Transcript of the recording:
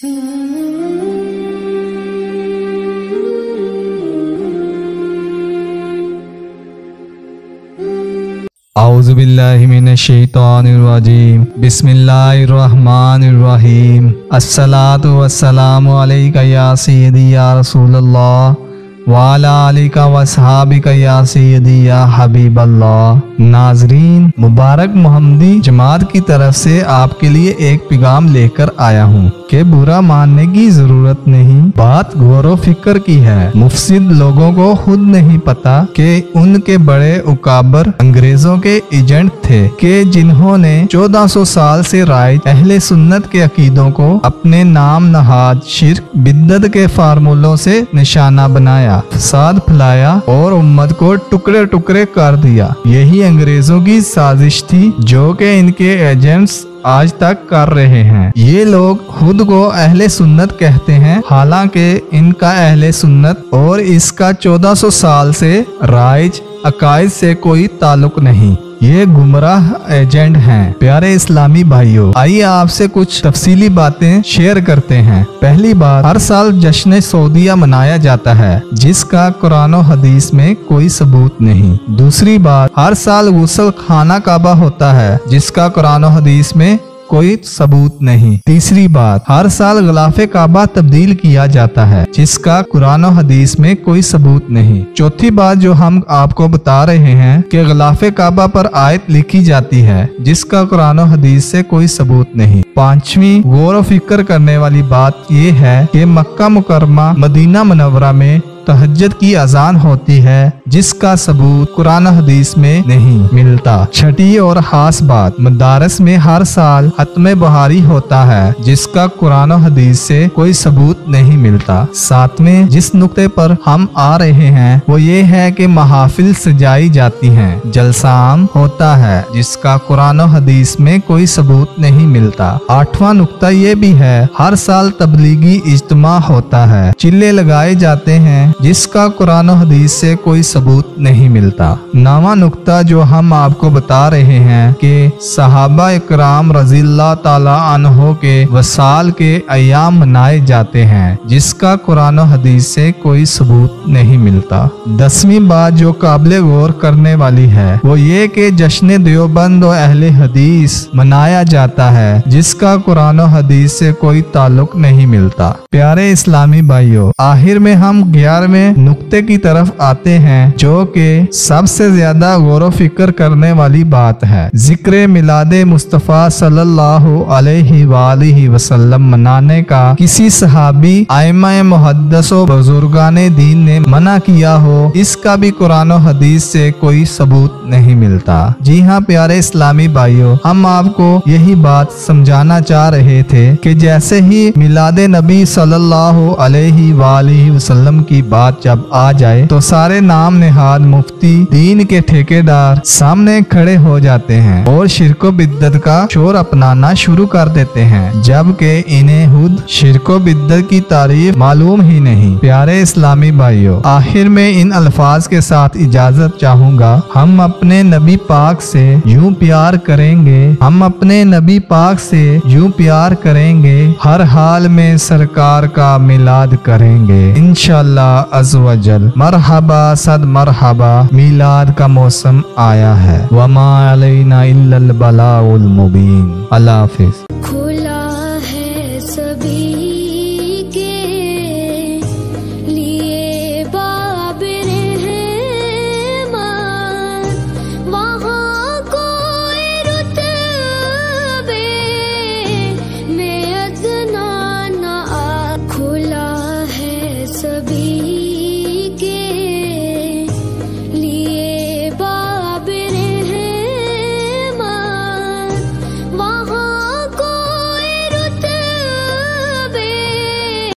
اعوذ باللہ من الشیطان الرجیم بسم اللہ الرحمن الرحیم الصلاۃ والسلام علیک یا سیدی یا رسول اللہ وعلی آلک واصحابک یا سیدی یا حبیب اللہ۔ ناظرین، مبارک محمدی جماعت کی طرف سے آپ کے لیے ایک پیغام لے کر آیا ہوں کہ برا ماننے کی ضرورت نہیں، بات غور و فکر کی ہے۔ مفسد لوگوں کو خود نہیں پتا کہ ان کے بڑے اکابر انگریزوں کے ایجنٹ تھے کہ جنہوں نے 1400 سال سے رائج اہل سنت کے عقیدوں کو اپنے نام نہاد شرک بدعت کے فارمولوں سے نشانہ بنایا، فساد پھیلایا اور امت کو ٹکڑے ٹکڑے کر دیا۔ یہی انگریزوں کی سازش تھی جو کہ ان کے ایجنٹس آج تک کر رہے ہیں۔ یہ لوگ خود کو اہل سنت کہتے ہیں، حالانکہ ان کا اہل سنت اور اس کا 1400 سال سے رائج عقائد سے کوئی تعلق نہیں۔ یہ گمراہ ایجنٹ ہیں۔ پیارے اسلامی بھائیوں، آئیے آپ سے کچھ تفصیلی باتیں شیئر کرتے ہیں۔ پہلی بات، ہر سال جشن سعودیہ منایا جاتا ہے جس کا قرآن و حدیث میں کوئی ثبوت نہیں۔ دوسری بات، ہر سال غسل خانہ کعبہ ہوتا ہے جس کا قرآن و حدیث میں کوئی ثبوت نہیں۔ تیسری بات، ہر سال غلاف کعبہ تبدیل کیا جاتا ہے جس کا قرآن و حدیث میں کوئی ثبوت نہیں۔ چوتھی بات جو ہم آپ کو بتا رہے ہیں کہ غلاف کعبہ پر آیت لکھی جاتی ہے جس کا قرآن و حدیث سے کوئی ثبوت نہیں۔ پانچویں غور و فکر کرنے والی بات یہ ہے کہ مکہ مکرمہ مدینہ منورہ میں تہجد کی اذان ہوتی ہے جس کا ثبوت قرآن حدیث میں نہیں ملتا۔ چھٹی اور خاص بات، مدارس میں ہر سال ختم بہاری ہوتا ہے جس کا قرآن و حدیث سے کوئی ثبوت نہیں ملتا۔ ساتویں جس نقطے پر ہم آ رہے ہیں وہ یہ ہے کہ محافل سجائی جاتی ہیں، جلسہ عام ہوتا ہے جس کا قرآن و حدیث میں کوئی ثبوت نہیں ملتا۔ آٹھواں نقطہ یہ بھی ہے، ہر سال تبلیغی اجتماع ہوتا ہے، چلے لگائے جاتے ہیں جس کا قرآن و حدیث سے کوئی ثبوت نہیں ملتا۔ نواں نقطہ جو ہم آپ کو بتا رہے ہیں کہ صحابہ اکرام رضی اللہ تعالی عنہ کے وصال کے ایام منائے جاتے ہیں جس کا قرآن و حدیث سے کوئی ثبوت نہیں ملتا۔ 10ویں بات جو قابل غور کرنے والی ہے وہ یہ کہ جشن دیوبند و اہل حدیث منایا جاتا ہے جس کا قرآن و حدیث سے کوئی تعلق نہیں ملتا۔ پیارے اسلامی بھائیوں، آخر میں ہم 11ویں نقطے کی طرف آتے ہیں جو کہ سب سے زیادہ غور و فکر کرنے والی بات ہے۔ ذکر میلاد مصطفیٰ صلی اللہ علیہ وآلہ وسلم منانے کا کسی صحابی، ائمہ محدث و بزرگان دین نے منع کیا ہو، اس کا بھی قرآن و حدیث سے کوئی ثبوت نہیں ملتا۔ جی ہاں پیارے اسلامی بھائیوں، ہم آپ کو یہی بات سمجھانا چاہ رہے تھے کہ جیسے ہی میلاد نبی صلی اللہ علیہ وآلہ وسلم کی بات جب آ جائے تو سارے نام نہاد مفتی دین کے ٹھیکیدار سامنے کھڑے ہو جاتے ہیں اور شرک و بدعت کا شور اپنانا شروع کر دیتے ہیں، جبکہ انہیں خود شرک و بدعت کی تعریف معلوم ہی نہیں۔ پیارے اسلامی بھائیوں، آخر میں ان الفاظ کے ساتھ اجازت چاہوں گا، ہم اپنے نبی پاک سے یوں پیار کریں گے، ہم اپنے نبی پاک سے یوں پیار کریں گے، ہر حال میں سرکار کا میلاد کریں گے انشاءاللہ عز و جل۔ مرحبا صد مرحبا، میلاد کا موسم آیا ہے۔ وما علینا الا البلاغ المبین۔ اللہ حافظ۔